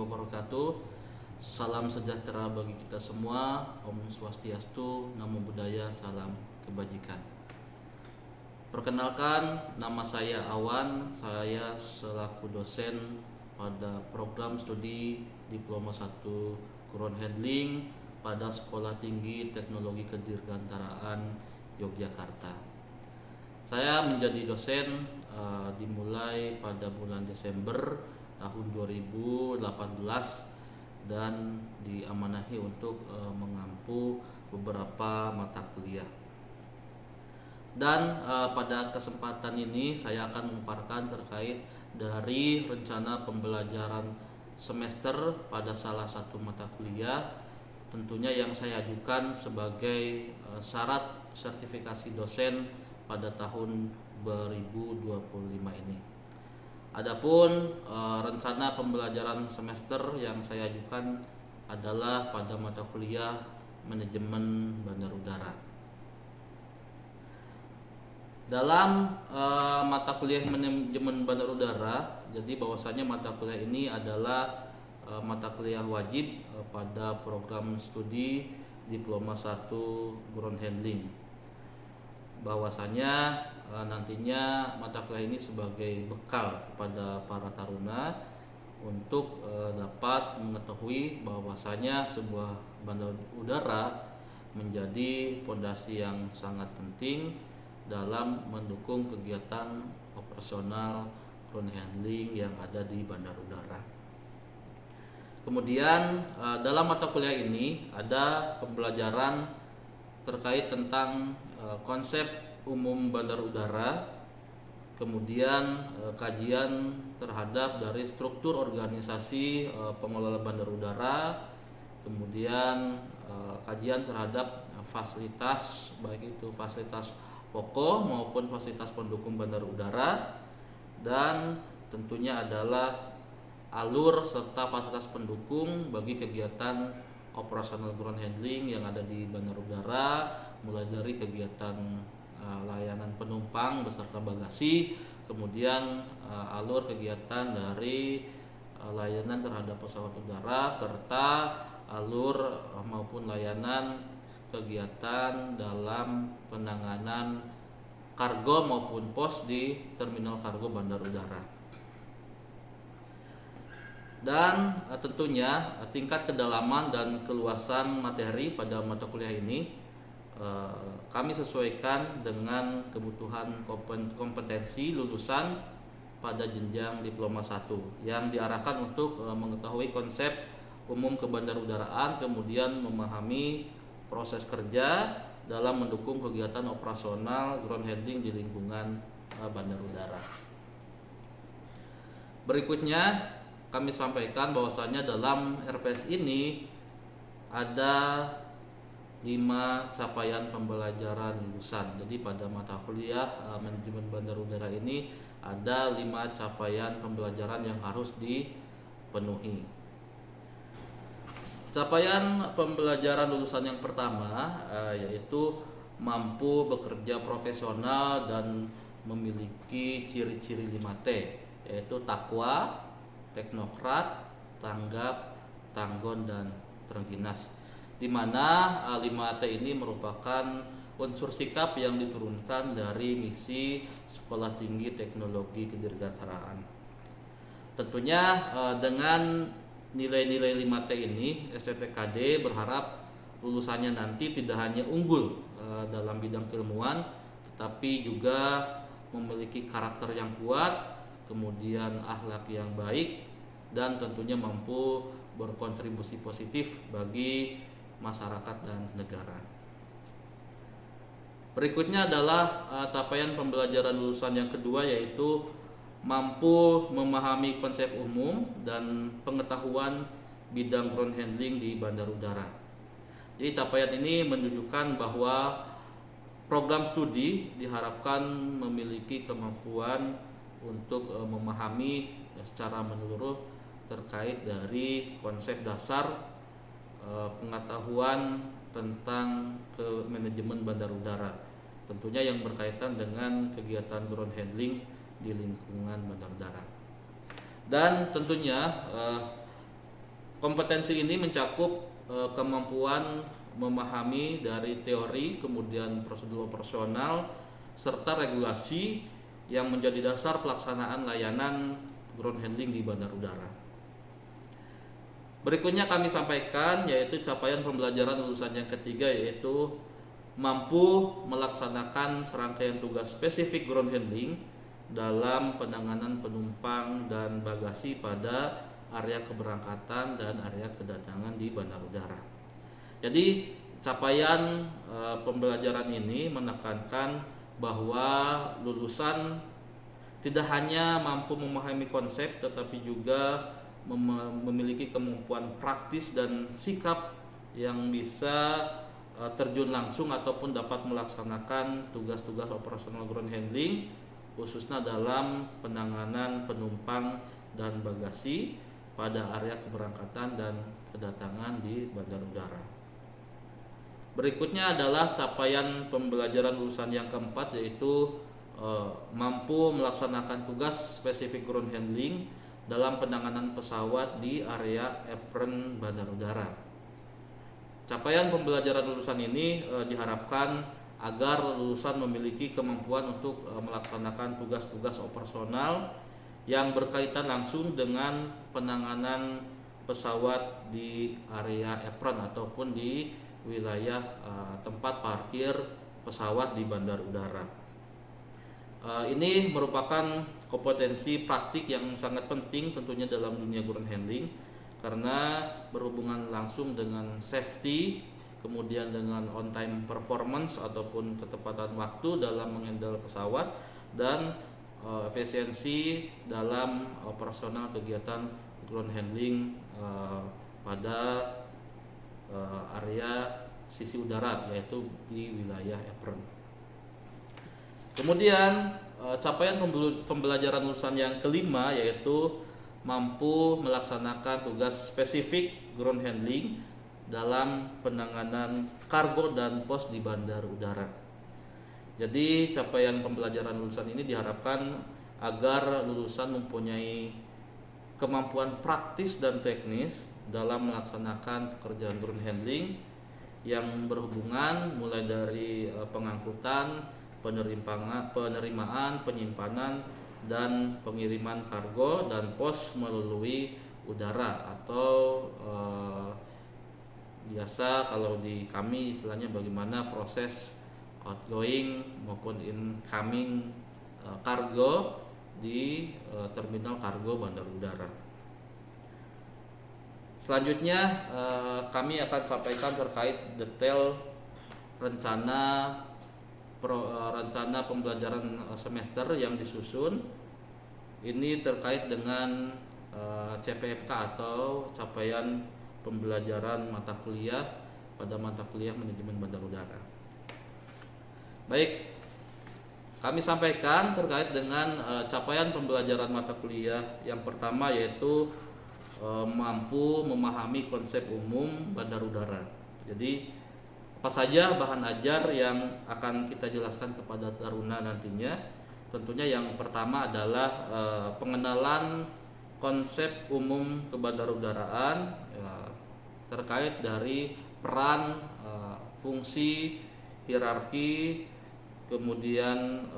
wabarakatuh. Salam sejahtera bagi kita semua. Om Swastiastu, Namo Buddhaya, salam kebajikan. Perkenalkan, nama saya Awan. Saya selaku dosen pada program studi Diploma 1 Ground Handling pada Sekolah Tinggi Teknologi Kedirgantaraan Yogyakarta. Saya menjadi dosen dimulai pada bulan Desember tahun 2018 dan diamanahi untuk mengampu beberapa mata kuliah. Dan pada kesempatan ini saya akan memaparkan terkait dari rencana pembelajaran semester pada salah satu mata kuliah, tentunya yang saya ajukan sebagai syarat sertifikasi dosen pada tahun 2025 ini. Adapun rencana pembelajaran semester yang saya ajukan adalah pada mata kuliah manajemen bandar udara. Dalam mata kuliah manajemen bandar udara, jadi bahwasanya mata kuliah ini adalah mata kuliah wajib pada program studi Diploma 1 Ground Handling. Bahwasanya nantinya mata kuliah ini sebagai bekal kepada para taruna untuk dapat mengetahui bahwasanya sebuah bandar udara menjadi fondasi yang sangat penting dalam mendukung kegiatan operasional ground handling yang ada di bandar udara. Kemudian dalam mata kuliah ini ada pembelajaran terkait tentang konsep umum bandar udara, kemudian kajian terhadap dari struktur organisasi pengelola bandar udara, kemudian kajian terhadap fasilitas, baik itu fasilitas pokok maupun fasilitas pendukung bandar udara, dan tentunya adalah alur serta fasilitas pendukung bagi kegiatan operasional ground handling yang ada di bandar udara, mulai dari kegiatan layanan penumpang beserta bagasi, kemudian alur kegiatan dari layanan terhadap pesawat udara, serta alur maupun layanan kegiatan dalam penanganan kargo maupun pos di terminal kargo bandar udara. Dan tentunya tingkat kedalaman dan keluasan materi pada mata kuliah ini kami sesuaikan dengan kebutuhan kompetensi lulusan pada jenjang Diploma 1 yang diarahkan untuk mengetahui konsep umum kebandarudaraan, kemudian memahami proses kerja dalam mendukung kegiatan operasional ground handling di lingkungan bandar udara. Berikutnya kami sampaikan bahwasanya dalam RPS ini ada 5 capaian pembelajaran lulusan. Jadi pada mata kuliah manajemen bandar udara ini ada 5 capaian pembelajaran yang harus dipenuhi. Capaian pembelajaran lulusan yang pertama yaitu mampu bekerja profesional dan memiliki ciri-ciri 5T, yaitu takwa, teknokrat, tanggap, tanggon, dan terengginas. Di mana 5T ini merupakan unsur sikap yang diturunkan dari misi Sekolah Tinggi Teknologi Kedirgantaraan. Tentunya dengan nilai-nilai 5T ini, STTKD berharap lulusannya nanti tidak hanya unggul dalam bidang keilmuan, tetapi juga memiliki karakter yang kuat, kemudian akhlak yang baik, dan tentunya mampu berkontribusi positif bagi masyarakat dan negara. Berikutnya adalah capaian pembelajaran lulusan yang kedua, yaitu mampu memahami konsep umum dan pengetahuan bidang ground handling di bandar udara. Jadi capaian ini menunjukkan bahwa program studi diharapkan memiliki kemampuan untuk memahami secara menyeluruh terkait dari konsep dasar pengetahuan tentang manajemen bandar udara, tentunya yang berkaitan dengan kegiatan ground handling di lingkungan bandar udara. Dan tentunya Kompetensi ini mencakup kemampuan memahami dari teori, kemudian prosedur operasional, serta regulasi yang menjadi dasar pelaksanaan layanan ground handling di bandar udara. Berikutnya kami sampaikan yaitu capaian pembelajaran lulusan yang ketiga, yaitu mampu melaksanakan serangkaian tugas spesifik ground handling dalam penanganan penumpang dan bagasi pada area keberangkatan dan area kedatangan di bandar udara. Jadi capaian pembelajaran ini menekankan bahwa lulusan tidak hanya mampu memahami konsep, tetapi juga memiliki kemampuan praktis dan sikap yang bisa terjun langsung ataupun dapat melaksanakan tugas-tugas operasional ground handling, khususnya dalam penanganan penumpang dan bagasi pada area keberangkatan dan kedatangan di bandar udara. Berikutnya adalah capaian pembelajaran lulusan yang keempat, yaitu mampu melaksanakan tugas spesifik ground handling dalam penanganan pesawat di area apron bandar udara. Capaian pembelajaran lulusan ini diharapkan agar lulusan memiliki kemampuan untuk melaksanakan tugas-tugas operasional yang berkaitan langsung dengan penanganan pesawat di area apron ataupun di wilayah tempat parkir pesawat di bandar udara. Ini merupakan kompetensi praktik yang sangat penting tentunya dalam dunia ground handling, karena berhubungan langsung dengan safety, kemudian dengan on time performance ataupun ketepatan waktu dalam mengendal pesawat, dan efisiensi dalam operasional kegiatan ground handling pada area sisi udara, yaitu di wilayah apron. Kemudian capaian pembelajaran lulusan yang kelima yaitu mampu melaksanakan tugas spesifik ground handling dalam penanganan kargo dan pos di bandar udara. Jadi capaian pembelajaran lulusan ini diharapkan agar lulusan mempunyai kemampuan praktis dan teknis dalam melaksanakan pekerjaan ground handling yang berhubungan mulai dari pengangkutan, penerimaan, penyimpanan, dan pengiriman kargo dan pos melalui udara atau biasa kalau di kami istilahnya bagaimana proses outgoing maupun incoming kargo di terminal kargo bandar udara. Selanjutnya kami akan sampaikan terkait detail rencana pembelajaran semester yang disusun. Ini terkait dengan CPMK atau capaian pembelajaran mata kuliah pada mata kuliah manajemen bandar udara. Baik, kami sampaikan terkait dengan capaian pembelajaran mata kuliah yang pertama, yaitu mampu memahami konsep umum bandar udara. Jadi apa saja bahan ajar yang akan kita jelaskan kepada taruna nantinya? Tentunya yang pertama adalah pengenalan konsep umum kebandarudaraan terkait dari peran, fungsi, hierarki, kemudian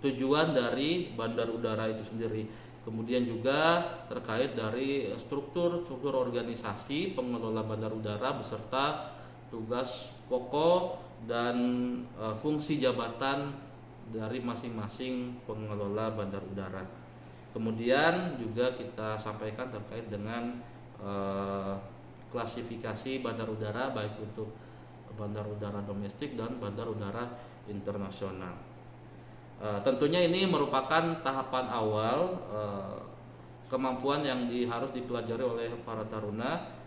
tujuan dari bandar udara itu sendiri. Kemudian juga terkait dari struktur organisasi pengelola bandar udara beserta tugas pokok dan fungsi jabatan dari masing-masing pengelola bandar udara. Kemudian juga kita sampaikan terkait dengan klasifikasi bandar udara baik untuk bandar udara domestik dan bandar udara internasional. Tentunya ini merupakan tahapan awal kemampuan yang harus dipelajari oleh para taruna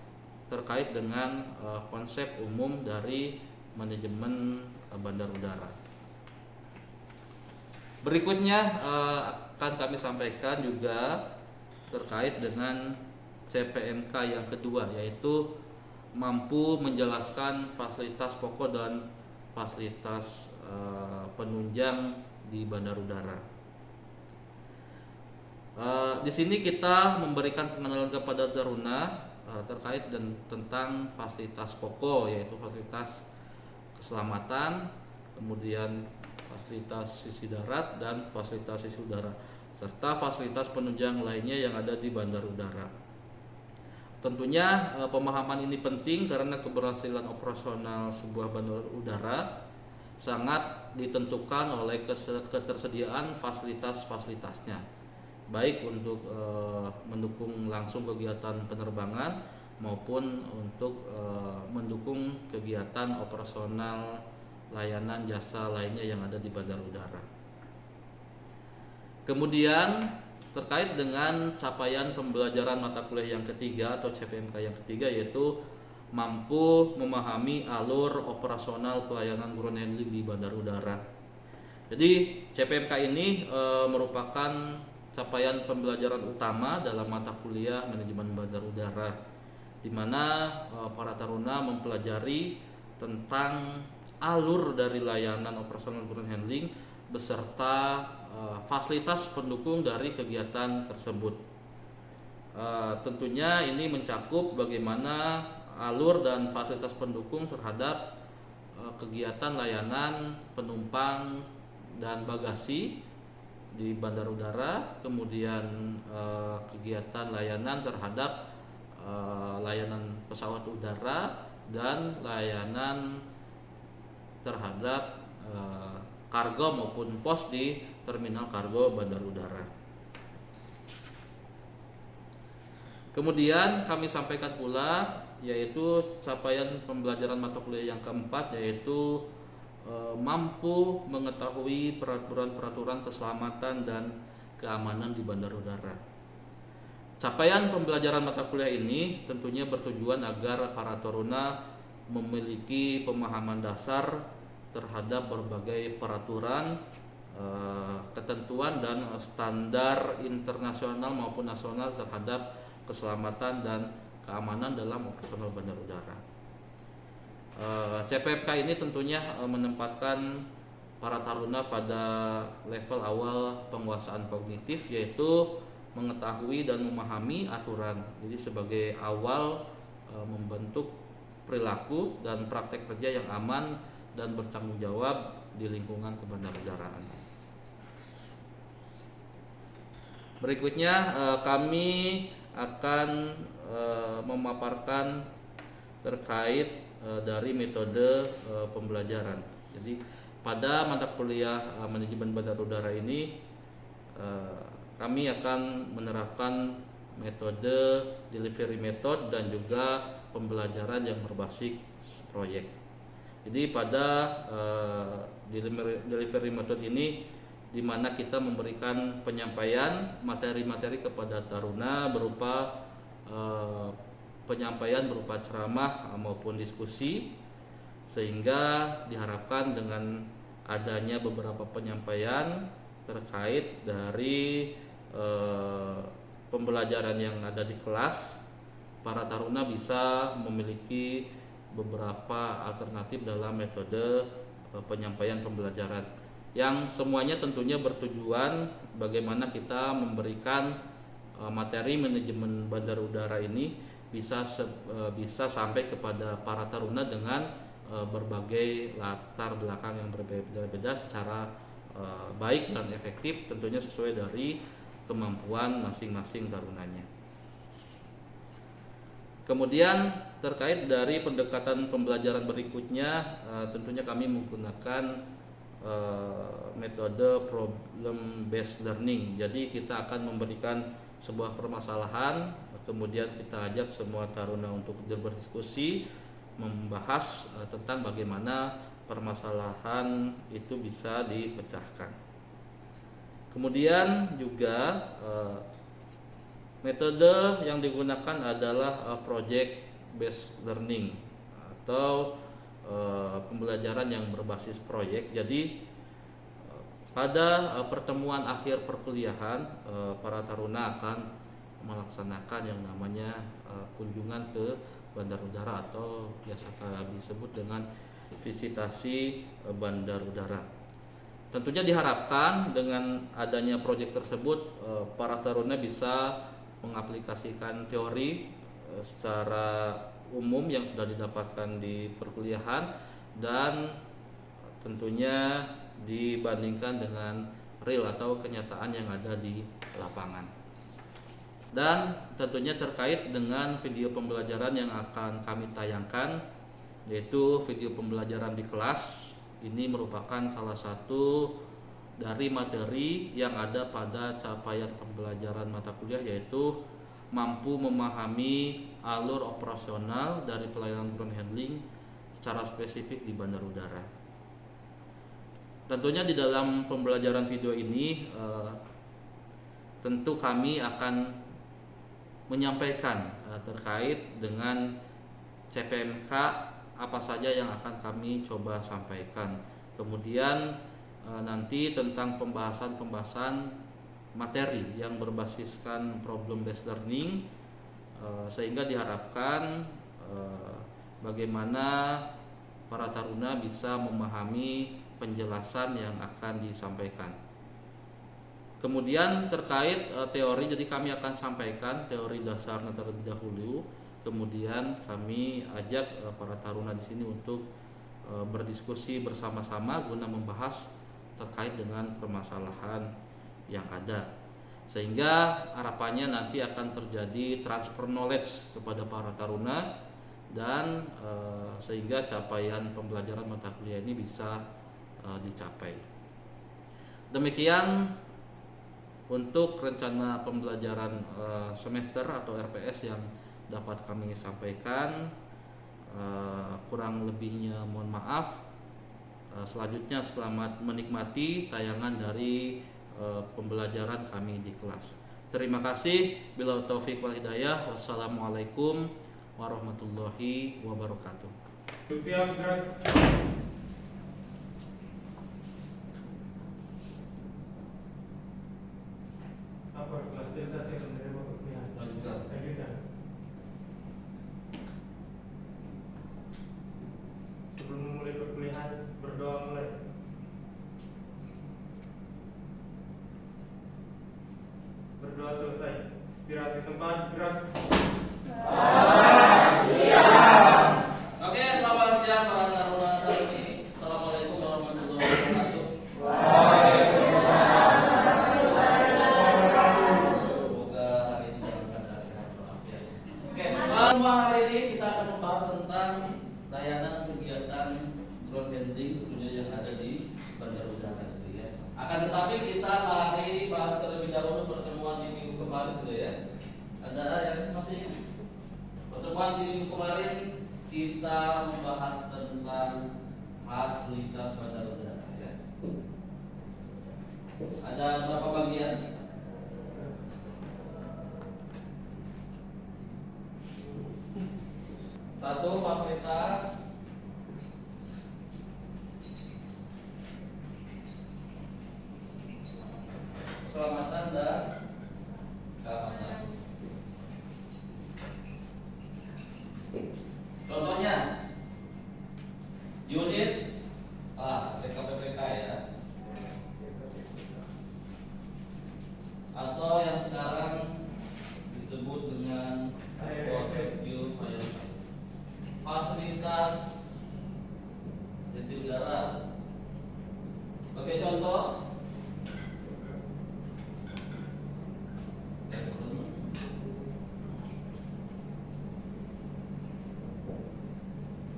terkait dengan konsep umum dari manajemen bandar udara. Berikutnya akan kami sampaikan juga terkait dengan CPMK yang kedua, yaitu mampu menjelaskan fasilitas pokok dan fasilitas penunjang di bandar udara. Di sini kita memberikan pengenalan kepada taruna terkait dan tentang fasilitas pokok, yaitu fasilitas keselamatan, kemudian fasilitas sisi darat dan fasilitas sisi udara, serta fasilitas penunjang lainnya yang ada di bandar udara. Tentunya pemahaman ini penting karena keberhasilan operasional sebuah bandar udara sangat ditentukan oleh ketersediaan fasilitas-fasilitasnya, baik untuk mendukung langsung kegiatan penerbangan maupun untuk mendukung kegiatan operasional layanan jasa lainnya yang ada di bandar udara. Kemudian terkait dengan capaian pembelajaran mata kuliah yang ketiga atau CPMK yang ketiga, yaitu mampu memahami alur operasional pelayanan ground handling di bandar udara. Jadi CPMK ini merupakan capaian pembelajaran utama dalam mata kuliah manajemen bandar udara, di mana para taruna mempelajari tentang alur dari layanan operasional ground handling beserta fasilitas pendukung dari kegiatan tersebut. Tentunya ini mencakup bagaimana alur dan fasilitas pendukung terhadap kegiatan layanan penumpang dan bagasi di bandar udara, kemudian kegiatan layanan terhadap layanan pesawat udara dan layanan terhadap kargo maupun pos di terminal kargo bandar udara. Kemudian kami sampaikan pula yaitu capaian pembelajaran mata kuliah yang keempat, yaitu mampu mengetahui peraturan-peraturan keselamatan dan keamanan di bandar udara. Capaian pembelajaran mata kuliah ini tentunya bertujuan agar para taruna memiliki pemahaman dasar terhadap berbagai peraturan, ketentuan dan standar internasional maupun nasional terhadap keselamatan dan keamanan dalam operasional bandar udara. CPMK ini tentunya menempatkan para taruna pada level awal penguasaan kognitif, yaitu mengetahui dan memahami aturan. Jadi sebagai awal membentuk perilaku dan praktek kerja yang aman dan bertanggung jawab di lingkungan kebandarudaraan. Berikutnya kami akan memaparkan terkait dari metode pembelajaran. Jadi pada mata kuliah manajemen bandar udara ini kami akan menerapkan metode delivery method dan juga pembelajaran yang berbasis proyek. Jadi pada delivery method ini di mana kita memberikan penyampaian materi-materi kepada taruna berupa penyampaian berupa ceramah maupun diskusi, sehingga diharapkan dengan adanya beberapa penyampaian terkait dari pembelajaran yang ada di kelas, para taruna bisa memiliki beberapa alternatif dalam metode penyampaian pembelajaran, yang semuanya tentunya bertujuan bagaimana kita memberikan materi manajemen bandar udara ini bisa sampai kepada para taruna dengan berbagai latar belakang yang berbeda-beda secara baik dan efektif, tentunya sesuai dari kemampuan masing-masing tarunanya. Kemudian terkait dari pendekatan pembelajaran berikutnya, tentunya kami menggunakan metode problem based learning. Jadi kita akan memberikan sebuah permasalahan, kemudian kita ajak semua taruna untuk berdiskusi membahas tentang bagaimana permasalahan itu bisa dipecahkan. Kemudian juga metode yang digunakan adalah project based learning atau pembelajaran yang berbasis proyek. Jadi pada pertemuan akhir perkuliahan, para taruna akan melaksanakan yang namanya kunjungan ke bandar udara atau biasa disebut dengan visitasi bandar udara. Tentunya diharapkan dengan adanya proyek tersebut para taruna bisa mengaplikasikan teori secara umum yang sudah didapatkan di perkuliahan dan tentunya dibandingkan dengan real atau kenyataan yang ada di lapangan. Dan tentunya terkait dengan video pembelajaran yang akan kami tayangkan, yaitu video pembelajaran di kelas. Ini merupakan salah satu dari materi yang ada pada capaian pembelajaran mata kuliah, yaitu mampu memahami alur operasional dari pelayanan ground handling secara spesifik di bandar udara. Tentunya di dalam pembelajaran video ini tentu kami akan menyampaikan terkait dengan CPNK apa saja yang akan kami coba sampaikan. Kemudian nanti tentang pembahasan materi yang berbasiskan problem based learning, sehingga diharapkan bagaimana para taruna bisa memahami penjelasan yang akan disampaikan. Kemudian terkait teori, jadi kami akan sampaikan teori dasarnya terlebih dahulu. Kemudian kami ajak para taruna di sini untuk berdiskusi bersama-sama guna membahas terkait dengan permasalahan yang ada. Sehingga harapannya nanti akan terjadi transfer knowledge kepada para taruna dan sehingga capaian pembelajaran mata kuliah ini bisa dicapai. Demikian untuk rencana pembelajaran semester atau RPS yang dapat kami sampaikan. Kurang lebihnya mohon maaf. Selanjutnya selamat menikmati tayangan dari pembelajaran kami di kelas. Terima kasih. Bila taufik wal hidayah. Wassalamualaikum warahmatullahi wabarakatuh. Siap, gerak. Apa kelas delta yang menerima perkuliahan? Lanjutkan. Sebelum memulai perkuliahan, berdoa mulai. Berdoa selesai. Istirahat di tempat, gerak. Oke, selamat siang para taruna taruni. Assalamualaikum warahmatullahi wabarakatuh. Semoga hari ini dalam keadaan sehat walafiat. Oke, semua hari ini kita akan membahas tentang layanan kegiatan ground handling tentunya yang ada di bandar udara gitu ya. Akan tetapi kita mari bahas terlebih dahulu pertemuan di minggu kemarin gitu ya. Ada yang masih pertemuan di minggu kemarin kita membahas tentang fasilitas bandar udara ya. Ada berapa bagian? Satu, fasilitas. Keselamatan dan keamanan. Contohnya unit PKPPK ya, atau yang sekarang disebut dengan Water Rescue Firefighting. Fasilitas jasa udara. Sebagai contoh,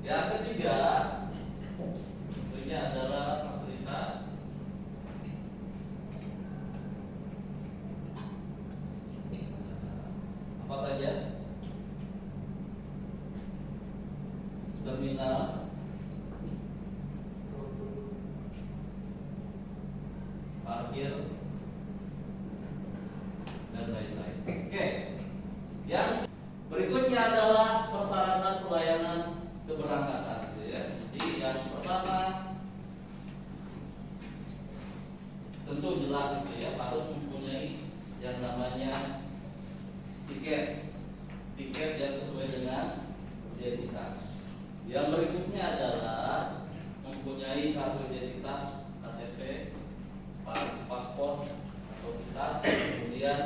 yang ketiga tentunya adalah fasilitas apa saja? Terminal, parkir, dan lain-lain. Oke. Yang berikutnya adalah persyaratan pelayanan keberangkatan gitu ya. Jadi yang pertama tentu jelas gitu ya, harus mempunyai yang namanya tiket yang sesuai dengan identitas. Yang berikutnya adalah mempunyai kartu identitas KTP paspor atau kitas. Kemudian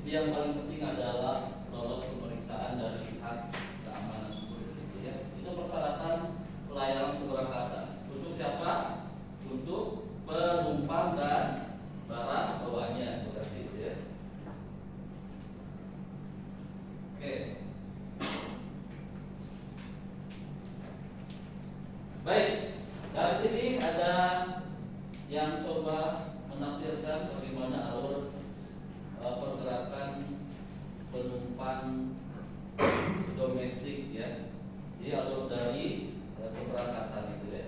ini yang paling penting adalah lolos pemeriksaan dari pihak keamanan gitu ya. Itu persyaratan pelayanan keberangkatan. Untuk siapa? Untuk penumpang dan barang bawaannya, berarti gitu ya. Oke. Baik, dari sini ada yang coba menafsirkan bagaimana alur pergerakan penumpang domestik ya. Jadi alur dari keberangkatan itu ya.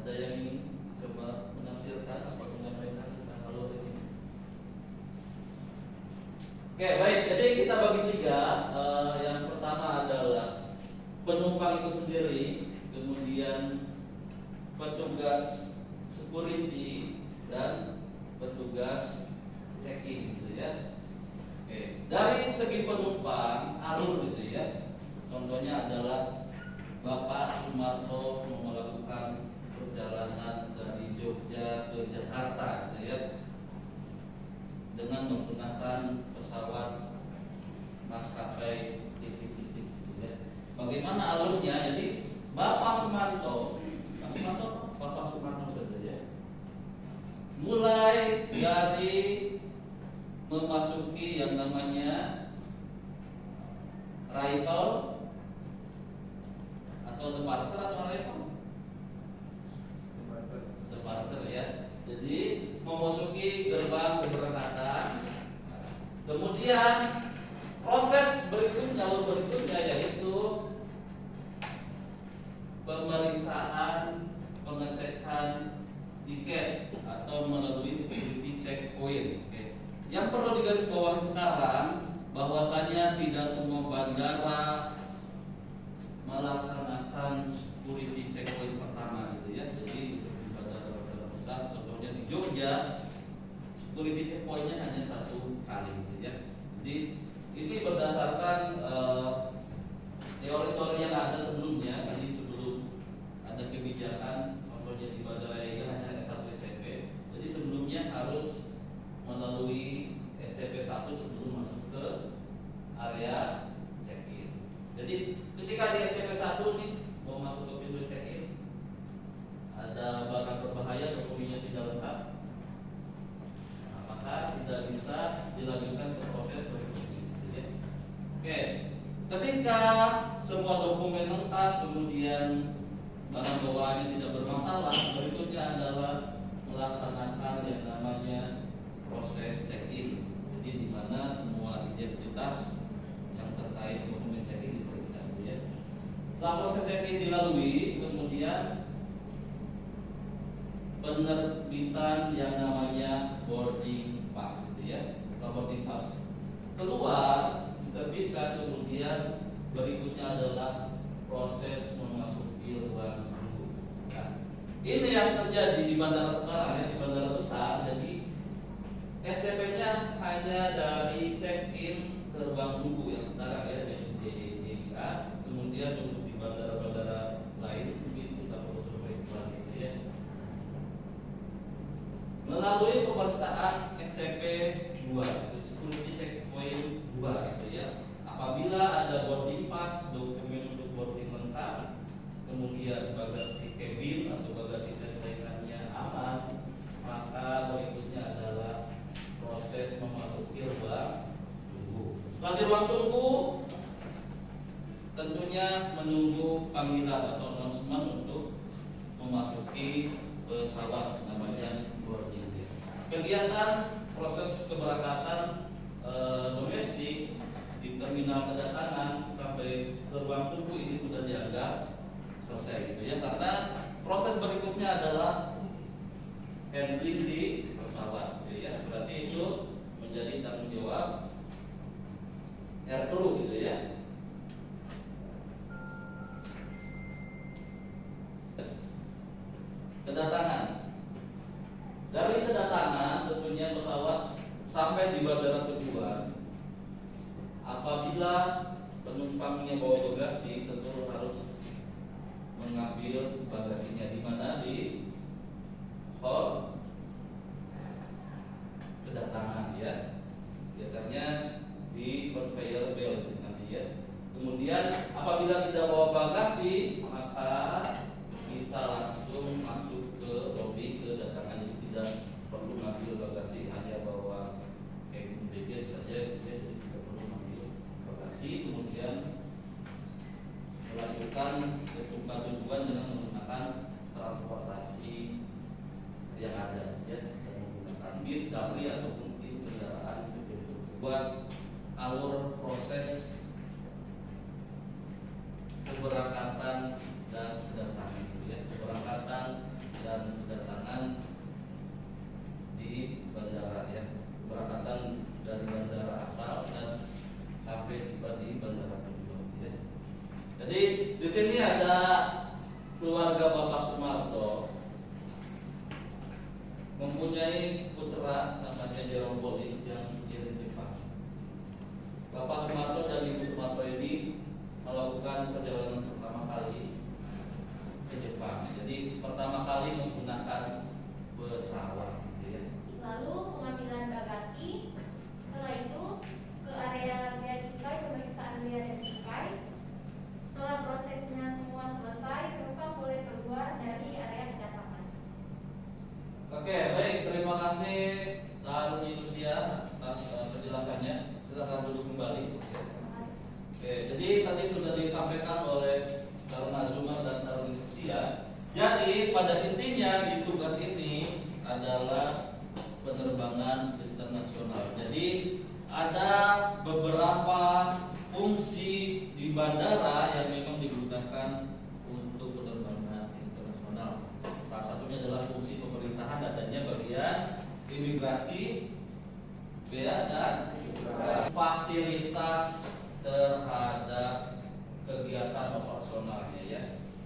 Ada yang ingin coba menafsirkan atau menyampaikan tentang alur ini? Oke, baik. Jadi kita bagi tiga. Yang pertama adalah penumpang itu sendiri, kemudian petugas security dan petugas check-in, gitu ya. Oke. Dari segi penumpang alur gitu ya. Contohnya adalah Bapak Sumarto mau melakukan perjalanan dari Jogja ke Jakarta, gitu ya, dengan menggunakan pesawat maskapai titik-titik, gitu ya. Bagaimana alurnya? Jadi Bapak Sumarto saja, mulai dari memasuki yang namanya arrival atau departure atau arrival? Departure ya. Jadi memasuki gerbang keberangkatan. Kemudian proses berikutnya, alur berikutnya yaitu pemeriksaan, pengecekan tiket atau melalui security checkpoint. Oke. Yang perlu digarisbawahi sekarang bahwasanya tidak semua bandara melaksanakan security checkpoint pertama gitu ya. Jadi di bandara-bandara besar, contohnya di Jogja, security checkpointnya hanya satu kali gitu ya. Jadi ini berdasarkan teori-teori yang ada sebelumnya. Jadi sebelum ada kebijakan contohnya di Bandara Eiga hanya S1 SCP. Jadi sebelumnya harus melalui SCP 1 sebelum masuk ke area check-in. Jadi ketika di SCP 1 nih mau masuk ke pintu check-in, ada barang berbahaya, dokumennya tidak lengkap, nah, maka tidak bisa dilanjutkan ke proses berikutnya. Oke, ketika semua dokumen lengkap, kemudian barang bawaannya tidak bermasalah, berikutnya adalah melaksanakan yang namanya proses check-in. Jadi di mana semua identitas yang terkait dokumen check-in diperiksa, ya. Setelah proses check-in dilalui, kemudian penerbitan yang namanya boarding pass, gitu ya. Setelah boarding pass keluar, diterbitkan, kemudian berikutnya adalah proses memasuki ruang tunggu. Nah, ini yang terjadi di bandara sekarang ya, di bandara besar. Jadi SCP-nya hanya dari check-in ke ruang tunggu yang sekarang ya, dari DIA. Kemudian untuk di bandara-bandara lain mungkin kita perlu survei lagi ya. Melalui pemeriksaan SCP 2, security checkpoint 2 gitu ya. Apabila ada boarding pass, dokumen untuk boarding lengkap, kemudian bagasi cabin atau bagasi tersediaannya aman, maka berikutnya adalah proses memasuki ruang tunggu. Setelah di ruang tunggu, tentunya menunggu panggilan atau announcement untuk memasuki pesawat namanya boarding. Kegiatan proses keberangkatan domestik di terminal kedatangan sampai ke ruang tunggu ini sudah dianggap selesai gitu ya, karena proses berikutnya adalah handling di pesawat gitu ya. Berarti itu menjadi tanggung jawab aircrew gitu ya. Kedatangan. Dari kedatangan tentunya pesawat sampai di bandara tujuan. Apabila penumpangnya bawa bagasi, tentu harus mengambil bagasinya di mana di hall kedatangan ya, biasanya di conveyor belt nanti ya. Kemudian apabila tidak bawa bagasi maka bisa langsung masuk ke lobi kedatangan, jadi tidak perlu ngambil bagasi, hanya bawa cabin baggage saja ya, jadi tidak perlu ngambil bagasi. Kemudian melanjutkan ke tempat tujuan dengan menggunakan transportasi yang ada ya, bisa menggunakan bis, damri ataupun mungkin kendaraan buat alur proses keberangkatan dan kedatangan ya, keberangkatan dan kedatangan di bandara ya, keberangkatan dari bandara asal dan sampai tiba di bandara tujuan ya. Jadi di sini ada keluarga Bapak Sumarto mempunyai putra namanya Jerombol yang di Jepang. Bapak Sumarto dan Ibu Sumarto ini melakukan perjalanan pertama kali ke Jepang. Jadi pertama kali menggunakan pesawat gitu ya. Lalu pengambilan bagasi, setelah itu ke area bea cukai, pemeriksaan bea dan cukai. Setelah prosesnya semua selesai, penumpang boleh keluar dari area kedatangan. Oke, baik, terima kasih Taruni Lucia atas penjelasannya. Silakan duduk kembali. Oke, jadi tadi sudah disampaikan oleh Tarun Azumar dan Tarun Lucia. Jadi pada intinya di tugas ini adalah penerbangan internasional. Jadi ada beberapa fungsi di bandara yang memang digunakan untuk penerbangan internasional. Salah satunya adalah fungsi pemerintahan, adanya bagian imigrasi, bea dan fasilitas terhadap kegiatan operasionalnya ya.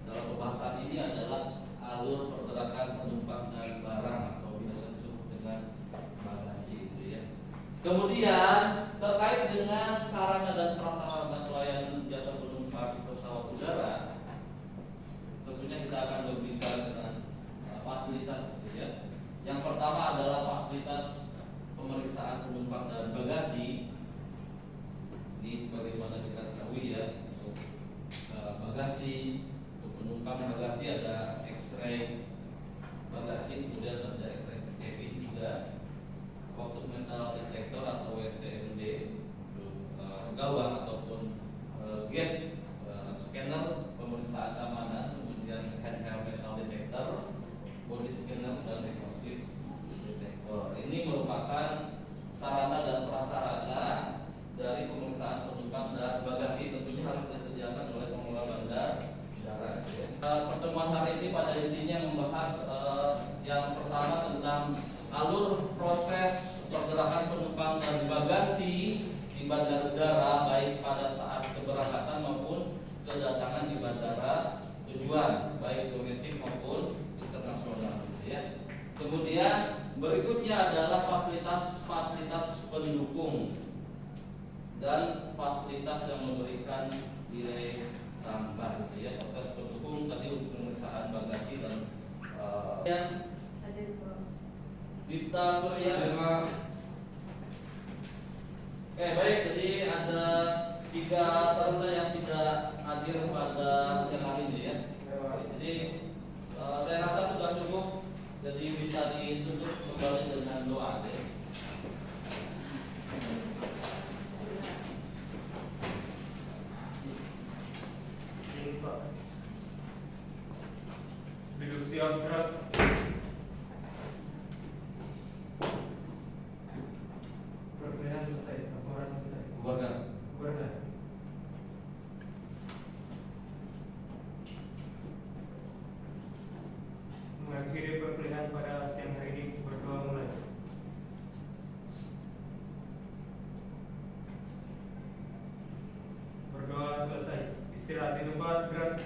Dalam pembahasan ini adalah alur pergerakan penumpang dan barang atau biasa disebut dengan bagasi itu ya. Kemudian terkait dengan sarana dan prasarana pelayanan jasa penumpang pesawat udara, tentunya kita akan berbicara dengan fasilitas gitu ya. Yang pertama adalah fasilitas pemeriksaan penumpang dan bagasi. Ini sebagaimana kita ketahui ya, untuk bagasi, untuk penumpang bagasi ada X-ray bagasi, kemudian ada X-ray cabin juga, waktu metal detector atau WTMD, gawang ataupun gate scanner pemeriksaan keamanan, kemudian handheld metal detector, body scanner dan repulsive detector. Ini merupakan sarana dan prasarana dari pemeriksaan penumpang dan bagasi, tentunya harus disediakan oleh pengelola bandar udara. Pertemuan hari ini pada intinya membahas yang pertama tentang alur proses pergerakan penumpang dan bagasi di bandar udara, baik pada saat keberangkatan maupun kedatangan di bandara tujuan, baik domestik maupun internasional. Ya. Kemudian berikutnya adalah fasilitas pendukung dan fasilitas yang memberikan nilai tambah gitu ya. Proses pendukung tadi untuk pemeriksaan bagasi dan yang Dita Surya. Oke, baik, jadi ada 3 taruna yang tidak hadir pada siang hari ini ya. Jadi saya rasa sudah cukup, jadi bisa ditutup kembali dengan doa ya. Duduk siap gerak. Perpilihan selesai, laporan selesai. Bubarkan. Bubarkan. Mengakhiri perpilihan pada siang hari ini, berdoa mulai. Berdoa selesai. Istirahat di tempat, gerak.